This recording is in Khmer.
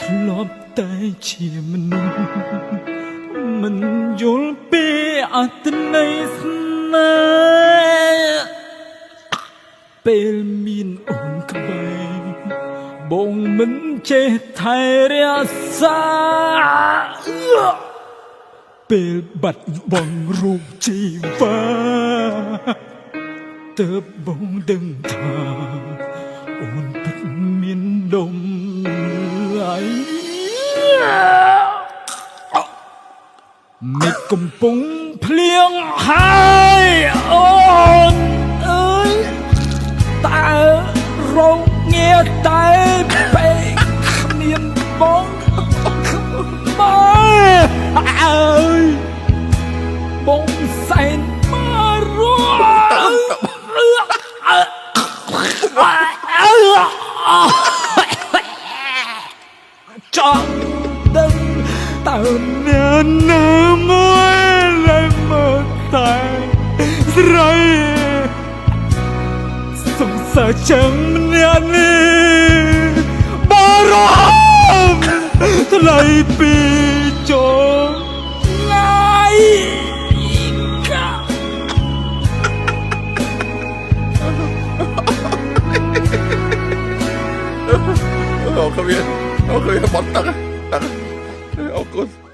ធ្លាប់តែជាមនុស្សមិនយល់ពីអត្ថន័យស្នេហ៍ពេលមានអូនក្បែរបងមិនចេះថែរក្សាពេលបាត់បង់រូបជីវាទើបបងដឹងថាអូនពិតមានដុំឡៃមេឃកំពុងភ្លៀងហើយអូនអើយតើរងងាតែពេកគ្មានបងមកអើយបងសែនមករចង់ដឹងតើអ្នកណាមួយលែងមើលតែស្រីសង្សារចាំម្នាក់នេះបារម្ភថ្លៃពីចូលឡាយកាអូខវាបត់តាអូគុណ